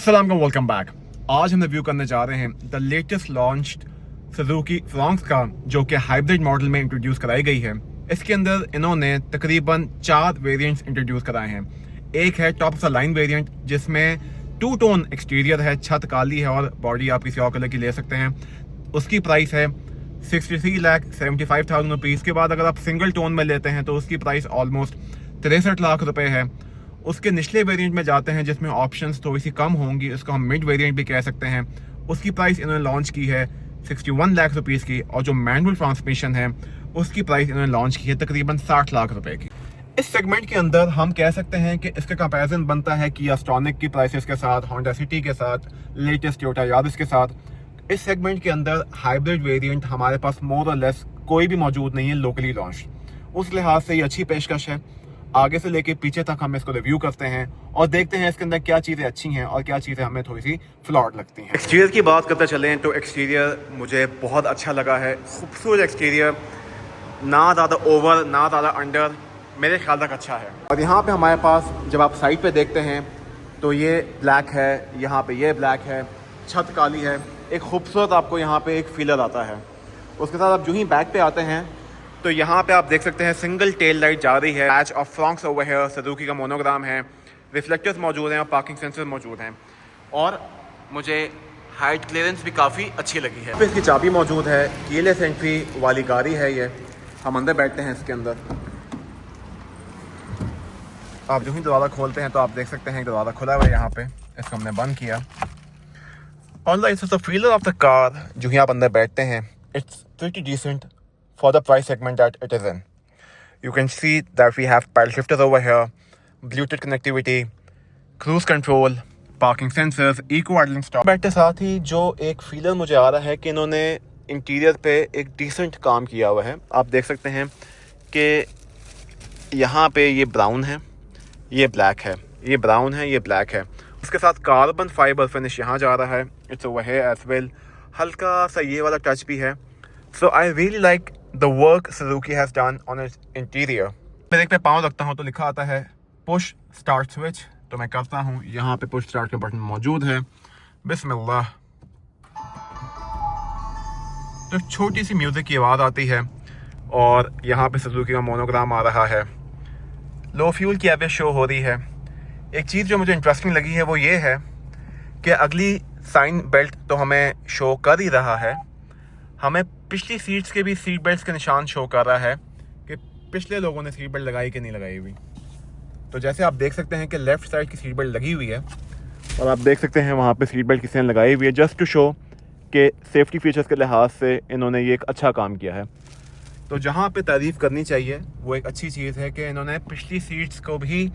अस्सलाम वालेकुम, welcome back. आज हम रिव्यू करने जा रहे हैं the latest launched Suzuki Fronx का, जो कि हाइब्रिड मॉडल में इंट्रोड्यूस कराई गई है। इसके अंदर इन्होंने तकरीबन 4 वेरिएंट्स इंट्रोड्यूस कराए हैं। एक है top of the line variant जिसमें 2 टोन एक्सटीरियर है, छत काली है और बॉडी आप किसी और कलर की ले सकते हैं। उसकी प्राइस है 63,75,000 रुपीज़। के बाद अगर आप सिंगल टोन में लेते हैं तो उसकी प्राइस ऑलमोस्ट 63 लाख रुपए है। उसके निचले वेरिएंट में जाते हैं जिसमें ऑप्शंस थोड़ी सी कम होंगी, उसको हम मिड वेरिएंट भी कह सकते हैं। उसकी प्राइस इन्होंने लॉन्च की है 61 लाख रुपीज़ की, और जो मैनुअल ट्रांसमिशन है उसकी प्राइस इन्होंने लॉन्च की है तकरीबन 60 लाख रुपए की। इस सेगमेंट के अंदर हम कह सकते हैं कि इसका कंपैरिजन बनता है किया स्टॉनिक की प्राइसेस के साथ, होंडा सिटी के साथ, लेटेस्ट टोयोटा यारिस के साथ। इस सेगमेंट के अंदर हाइब्रिड वेरिएंट हमारे पास मोर और लेस कोई भी मौजूद नहीं है लोकली लॉन्च। उस लिहाज से ये अच्छी पेशकश है। आगे से लेके पीछे तक हम इसको रिव्यू करते हैं और देखते हैं इसके अंदर क्या चीज़ें अच्छी हैं और क्या चीज़ें हमें थोड़ी सी फ्लॉड लगती हैं। एक्सटीरियर की बात करते चलें तो एक्सटीरियर मुझे बहुत अच्छा लगा है। खूबसूरत एक्सटीरियर, ना ज़्यादा ओवर ना ज़्यादा अंडर, मेरे ख्याल तक अच्छा है। और यहाँ पे हमारे पास जब आप साइड पे देखते हैं तो ये ब्लैक है, यहाँ पे ये ब्लैक है, छत काली है, एक खूबसूरत आपको यहाँ पे एक फीलर आता है। उसके साथ आप जो ही बैक पे आते हैं तो यहाँ पे आप देख सकते हैं सिंगल टेल लाइट जा रही है, पैच ऑफ फ्रॉन्क्स ओवर है, सुजुकी का मोनोग्राम है, रिफ्लेक्टर्स मौजूद हैं और पार्किंग सेंसर मौजूद हैं। और मुझे हाइट क्लियरेंस भी काफ़ी अच्छी लगी है। इसकी चाबी मौजूद है, कीलेस एंट्री वाली गाड़ी है ये। हम अंदर बैठते हैं इसके अंदर। आप जो ही दरवाज़ा खोलते हैं तो आप देख सकते हैं दरवाज़ा खुला हुआ है यहाँ पे, इसको हमने बंद किया। Online the feeler of the car, जो ही आप अंदर बैठते हैं, it's pretty decent for the price segment that it is in. You can see that we have paddle shifters over here, Bluetooth connectivity, cruise control, parking sensors, eco idling stop। बैठते साथ ही जो एक फीलर मुझे आ रहा है कि इन्होंने interior पे एक डिसेंट काम किया हुआ है। आप देख सकते हैं कि यहाँ पे ये ब्राउन है, ये ब्लैक है, ये ब्राउन है, ये ब्लैक है। उसके साथ कार्बन फाइबर फिनिश यहाँ जा रहा है, it's over here as well. हल्का सा ये वाला टच भी है। So I really like the work Suzuki has done on its interior। Brake पे पाँव रखता हूँ तो लिखा आता है पुश स्टार्ट स्विच, तो मैं करता हूँ। यहाँ पे पुश स्टार्ट का बटन मौजूद है। बिस्मिल्लाह, तो छोटी सी म्यूजिक की आवाज़ आती है और यहाँ पे Suzuki का मोनोग्राम आ रहा है। लो फ्यूल की एवरेज शो हो रही है। एक चीज़ जो मुझे इंटरेस्टिंग लगी है वो ये है कि अगली साइन बेल्ट तो हमें शो कर ही रहा है, हमें पिछली सीट्स के भी सीट बेल्ट्स के निशान शो कर रहा है कि पिछले लोगों ने सीट बेल्ट लगाई कि नहीं लगाई हुई। तो जैसे आप देख सकते हैं कि लेफ़्ट साइड की सीट बेल्ट लगी हुई है और आप देख सकते हैं वहाँ पे सीट बेल्ट किसी ने लगाई हुई है, जस्ट टू शो कि सेफ्टी फीचर्स के लिहाज से इन्होंने ये एक अच्छा काम किया है। तो जहाँ पे तारीफ़ करनी चाहिए वो एक अच्छी चीज़ है कि इन्होंने पिछली सीट्स को भी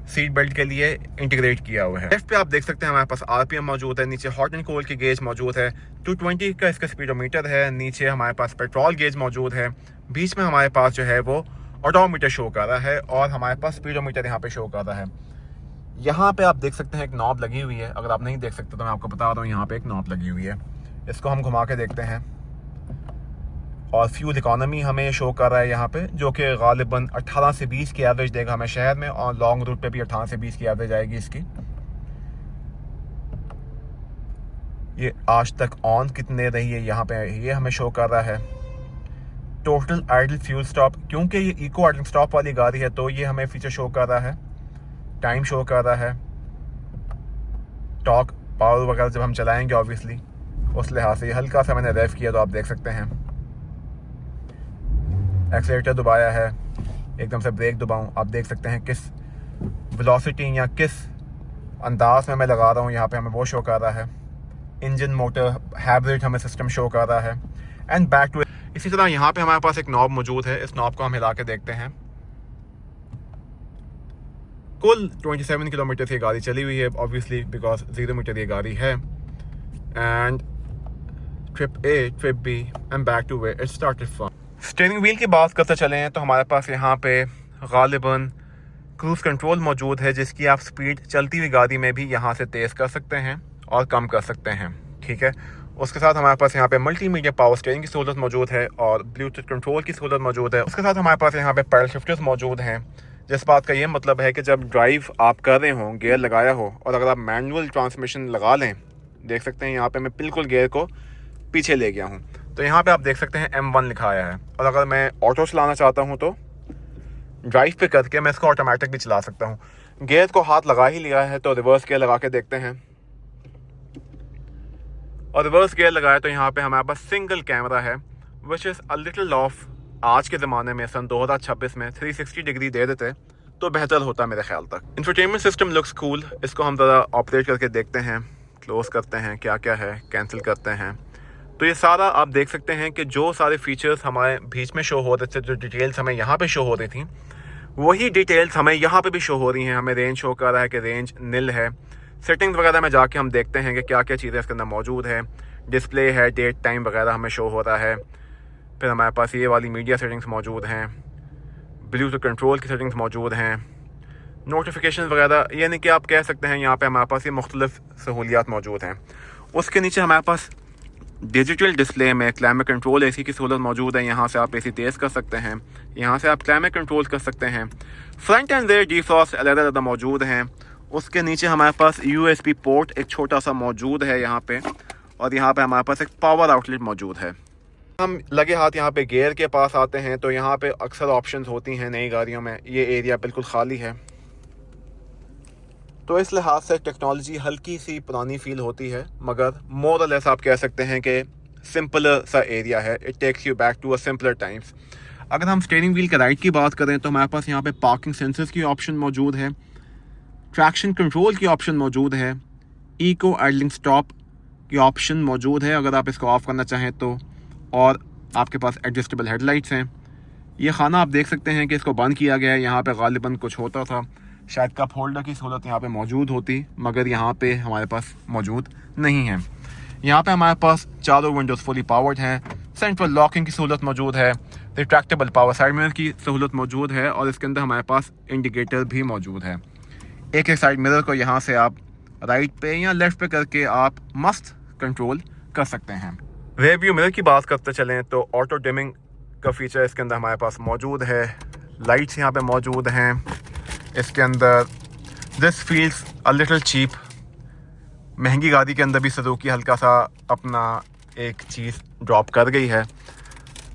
सीट बेल्ट के लिए इंटीग्रेट किया हुआ है। लेफ्ट पे आप देख सकते हैं हमारे पास आरपीएम मौजूद है, नीचे हॉट एंड कोल्ड की गेज मौजूद है, 220 का इसका स्पीडोमीटर है, नीचे हमारे पास पेट्रोल गेज मौजूद है, बीच में हमारे पास जो है वो ऑडोमीटर शो कर रहा है और हमारे पास स्पीडोमीटर यहाँ पे शो कर रहा है। यहाँ पे आप देख सकते हैं एक नॉब लगी हुई है। अगर आप नहीं देख सकते तो मैं आपको बता रहा हूँ, यहाँ पे एक नॉब लगी हुई है। इसको हम घुमा के देखते हैं और फ्यूल इकोनॉमी हमें शो कर रहा है यहाँ पे, जो कि गालिबन 18 से 20 की एवरेज देगा हमें शहर में, और लॉन्ग रूट पे भी 18 से 20 की एवरेज आएगी इसकी। ये आज तक ऑन कितने रही है यहाँ पे ये हमें शो कर रहा है। टोटल आइडल फ्यूल स्टॉप, क्योंकि ये इको आइडल स्टॉप वाली गाड़ी है तो ये हमें फीचर शो कर रहा है। टाइम शो कर रहा है, टॉर्क पावर वगैरह जब हम चलाएंगे ऑब्वियसली उस लिहाज से। हल्का सा मैंने रेव किया तो आप देख सकते हैं। एक्सीलेटर दबाया है, एकदम से ब्रेक दबाऊं, आप देख सकते हैं किस वेलोसिटी या किस अंदाज में मैं लगा रहा हूं, यहाँ पे हमें वो शो कर रहा है। इंजन मोटर हाइब्रिड हमें सिस्टम शो कर रहा है। एंड बैक टू इसी तरह यहाँ पे हमारे पास एक नॉब मौजूद है, इस नॉब को हम हिला के देखते हैं। कुल 27 किलोमीटर से गाड़ी चली हुई है ऑब्वियसली बिकॉज 0 मीटर ये गाड़ी है। And trip A, trip B and back to where it started from. Steering wheel की बात करते चलें तो हमारे पास यहाँ पे गालिबन क्रूज़ कंट्रोल मौजूद है, जिसकी आप स्पीड चलती हुई गाड़ी में भी यहाँ से तेज़ कर सकते हैं और कम कर सकते हैं। ठीक है, उसके साथ हमारे पास यहाँ पे मल्टीमीडिया पावर स्टीयरिंग की सहूलत मौजूद है और ब्लूटूथ कंट्रोल की सहूलत मौजूद है। उसके साथ हमारे पास यहाँ पे पैडल शिफ्टर्स मौजूद हैं जिस बात का ये मतलब है कि जब ड्राइव आप कर रहे हो, गियर लगाया हो, और अगर आप मैनुअल ट्रांसमिशन लगा लें, देख सकते हैं यहाँ पे मैं बिल्कुल गियर को पीछे ले गया हूँ, तो यहाँ पे आप देख सकते हैं M1 लिखा आया है। और अगर मैं ऑटो चलाना चाहता हूँ तो ड्राइव पे करके मैं इसको ऑटोमेटिक भी चला सकता हूँ। गियर को हाथ लगा ही लिया है तो रिवर्स गियर लगा के देखते हैं, और रिवर्स गियर लगाया तो यहाँ पे हमारे पास सिंगल कैमरा है, which is a little of. आज के ज़माने में सन 2026 में 360 डिग्री दे देते तो बेहतर होता मेरे ख्याल तक। Infotainment system looks cool. इसको हम ज़रा ऑपरेट करके देखते हैं, क्लोज़ करते हैं, क्या क्या है, कैंसिल करते हैं। तो ये सारा आप देख सकते हैं कि जो सारे फीचर्स हमारे बीच में शो हो रहे थे, जो डिटेल्स हमें यहाँ पे शो हो रही थी, वही डिटेल्स हमें यहाँ पे भी शो हो रही हैं। हमें रेंज शो कर रहा है कि रेंज नील है। सेटिंग्स वगैरह में जाके हम देखते हैं कि क्या क्या चीज़ें इसके अंदर मौजूद है। डिस्प्ले है, डेट टाइम वगैरह हमें शो हो रहा है। फिर हमारे पास ये वाली मीडिया सेटिंग्स मौजूद हैं, ब्लूटूथ कंट्रोल की सेटिंग्स मौजूद हैं, नोटिफिकेशन वगैरह, यानी कि आप कह सकते हैं यहाँ पे हमारे पास ये मुख्तलिफ सहूलियात मौजूद हैं। उसके नीचे हमारे पास डिजिटल डिस्प्ले में क्लाइमेट कंट्रोल AC की सहूलत मौजूद है। यहाँ से आप AC तेज़ कर सकते हैं, यहाँ से आप क्लाइमेट कंट्रोल कर सकते हैं। फ्रंट एंड रेयर डिफ्रॉस्ट अलग-अलग मौजूद हैं। उसके नीचे हमारे पास USB पोर्ट एक छोटा सा मौजूद है यहाँ पे, और यहाँ पे हमारे पास एक पावर आउटलेट मौजूद है। हम लगे हाथ यहाँ पे गियर के पास आते हैं तो यहाँ पे अक्सर ऑप्शंस होती हैं नई गाड़ियों में, ये एरिया बिल्कुल खाली है, तो इस लिहाज से टेक्नोलॉजी हल्की सी पुरानी फील होती है, मगर मोर और लेस आप कह सकते हैं कि सिंपलर सा एरिया है। It takes you back to a simpler times. अगर हम स्टीयरिंग व्हील के राइट की बात करें तो हमारे पास यहाँ पे पार्किंग सेंसर्स की ऑप्शन मौजूद है, ट्रैक्शन कंट्रोल की ऑप्शन मौजूद है, इको आइडलिंग स्टॉप की ऑप्शन मौजूद है अगर आप इसको ऑफ करना चाहें तो, और आपके पास एडजस्टेबल हेडलाइट्स हैं। ये खाना आप देख सकते हैं कि इसको बंद किया गया है। यहाँ पे गालिबन कुछ होता था, शायद कप होल्डर की सहूलत यहाँ पे मौजूद होती, मगर यहाँ पे हमारे पास मौजूद नहीं है। यहाँ पे हमारे पास चारों विंडोज़ फुली पावर्ड हैं, सेंट्रल लॉकिंग की सहूलत मौजूद है, रिट्रैक्टेबल पावर साइड मिरर की सहूलत मौजूद है, और इसके अंदर हमारे पास इंडिकेटर भी मौजूद है। एक साइड मिरर को यहाँ से आप राइट पे या लेफ़्ट पे करके आप मस्त कंट्रोल कर सकते हैं। रेयर व्यू मिरर की बात करते चलें तो ऑटो डिमिंग का फीचर इसके अंदर हमारे पास मौजूद है। लाइट्स यहाँ पे मौजूद हैं इसके अंदर। This feels a little cheap. महंगी गाड़ी के अंदर भी सुजुकी हल्का सा अपना एक चीज़ ड्रॉप कर गई है,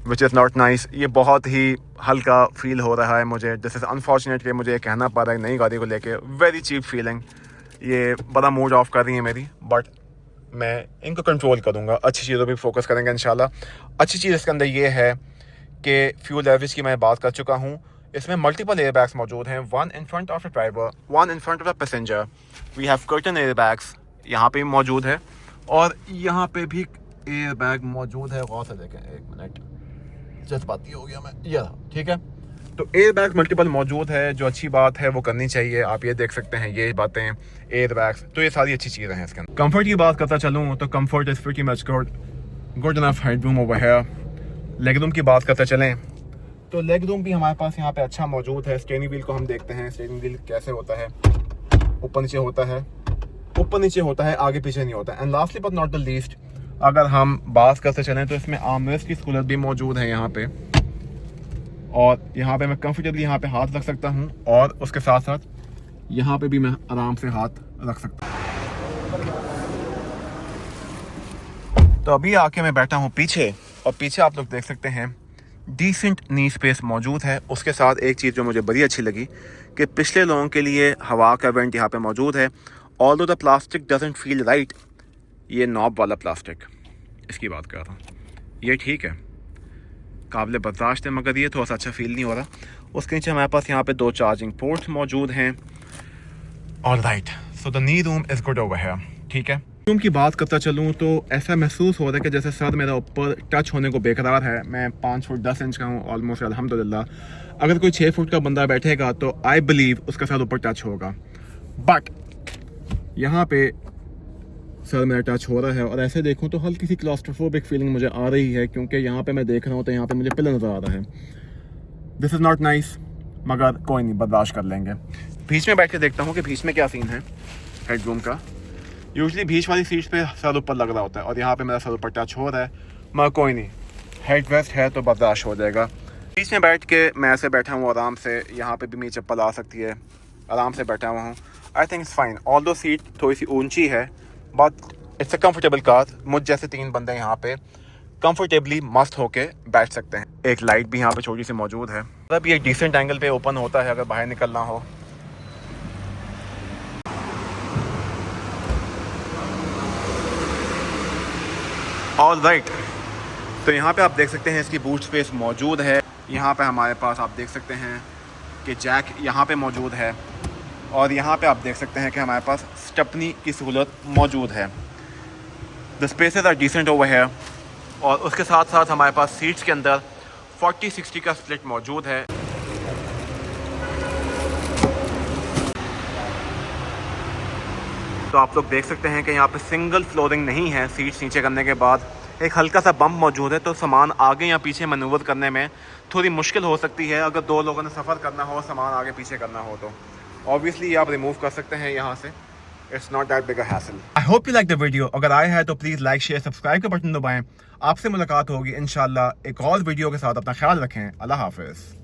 विच इज़ नॉट नाइस। ये बहुत ही हल्का फील हो रहा है मुझे। दिस इज़ अनफॉर्चुनेट कि मुझे ये कहना पड़ रहा है नई गाड़ी को लेके, वेरी चीप फीलिंग। ये बड़ा मूड ऑफ कर रही है मेरी, बट मैं इनको कंट्रोल करूँगा, अच्छी चीज़ों पे फोकस करेंगे इंशाल्लाह। अच्छी चीज़ इसके अंदर ये है कि फ्यूल एवरेज की मैं बात कर चुका हूँ। इसमें मल्टीपल एयर बैग्स मौजूद हैं, one in front of the driver, one in front of the passenger. We have curtain air bags यहाँ पे भी मौजूद है, और यहाँ पे भी एयर बैग मौजूद है। गौर से देखें, एक मिनट, जज्बाती हो गया मैं, ये ठीक है। तो एयर बैग मल्टीपल मौजूद है, जो अच्छी बात है वो करनी चाहिए। आप ये देख सकते हैं ये बातें, एयर बैग्स, तो ये सारी अच्छी चीज़ें हैं इसके अंदर। कंफर्ट की बात करता चलूँ तो comfort is pretty much good enough headroom over here. Leg room की बात करते चलें तो लेग रूम भी हमारे पास यहाँ पे अच्छा मौजूद है। स्टीयरिंग व्हील को हम देखते हैं, स्टीयरिंग व्हील कैसे होता है, ऊपर नीचे होता है, ऊपर नीचे होता है, आगे पीछे नहीं होता। And lastly but not the least, अगर हम बात करते चलें तो इसमें आर्मरेस्ट की सहूलत भी मौजूद है यहाँ पे, और यहाँ पे मैं कंफर्टेबली यहाँ पे हाथ रख सकता हूँ, और उसके साथ साथ यहाँ पे भी मैं आराम से हाथ रख सकता हूँ। तो अभी आके मैं बैठा हूँ पीछे, और पीछे आप लोग देख सकते हैं डिसेंट नी स्पेस मौजूद है। उसके साथ एक चीज़ जो मुझे बड़ी अच्छी लगी कि पिछले लोगों के लिए हवा का वेंट यहाँ पे मौजूद है। Although the plastic doesn't feel right, ये नॉब वाला प्लास्टिक, इसकी बात कर रहा हूँ, ये ठीक है, काबिल बर्दाश्त है, मगर ये थोड़ा सा अच्छा फील नहीं हो रहा। उसके नीचे हमारे पास यहाँ पे 2 चार्जिंग पोर्ट्स मौजूद हैं। All right, so the knee room is good over here, ठीक है। रूम की बात करता चलूँ तो ऐसा महसूस हो रहा है कि जैसे सर मेरा ऊपर टच होने को बेकरार है। मैं 5 फुट 10 इंच का हूँ ऑलमोस्ट, अल्हम्दुलिल्लाह। अगर कोई 6 फुट का बंदा बैठेगा तो आई बिलीव उसका सर ऊपर टच होगा, बट यहाँ पे सर मेरा टच हो रहा है। और ऐसे देखूँ तो हल्की सी क्लॉस्ट्रोफोबिक फीलिंग मुझे आ रही है, क्योंकि यहाँ पे मैं देख रहा हूँ तो यहाँ पे मुझे पिलर नज़र आ रहा है। दिस इज़ नॉट नाइस, मगर कोई नहीं, बर्दाश्त कर लेंगे। बीच में बैठ के देखता हूँ कि बीच में क्या सीन है हेडरूम का। यूजुअली बीच वाली सीट पे सर ऊपर लग रहा होता है, और यहाँ पे मेरा सर ऊपर टच हो रहा है, मगर कोई नहीं, हेड वेस्ट है तो बर्दाश्त हो जाएगा। बीच में बैठ के मैं ऐसे बैठा हूँ आराम से, यहाँ पे भी मेरी चप्पल आ सकती है, आराम से बैठा हुआ हूँ। I think it's fine, although seat थोड़ी सी ऊंची है but it's a comfortable car. मुझ जैसे 3 बंदे यहाँ पे कंफर्टेबली मस्त होके बैठ सकते हैं। एक लाइट भी यहाँ पे छोटी सी मौजूद है, मतलब ये डिसेंट एंगल पे ओपन होता है अगर बाहर निकलना हो। ऑल राइट, तो यहाँ पे आप देख सकते हैं इसकी बूट स्पेस मौजूद है। यहाँ पे हमारे पास आप देख सकते हैं कि जैक यहाँ पे मौजूद है, और यहाँ पे आप देख सकते हैं कि हमारे पास स्टेपनी की सहूलत मौजूद है। The spaces are decent over है, और उसके साथ साथ हमारे पास सीट्स के अंदर 40-60 का स्प्लिट मौजूद है। तो आप लोग देख सकते हैं कि यहाँ पे सिंगल फ्लोरिंग नहीं है। सीट्स नीचे करने के बाद एक हल्का सा बम्प मौजूद है, तो सामान आगे या पीछे मैनूवर करने में थोड़ी मुश्किल हो सकती है अगर 2 लोगों ने सफ़र करना हो, सामान आगे पीछे करना हो। तो ऑब्वियसली आप रिमूव कर सकते हैं यहाँ से, it's not that big a hassle. I hope you like the video. अगर आए हैं तो प्लीज़ लाइक शेयर सब्सक्राइब का बटन दबाएं। आपसे मुलाकात होगी इंशाल्लाह एक और वीडियो के साथ। अपना ख्याल रखें। अल्लाह हाफिज़।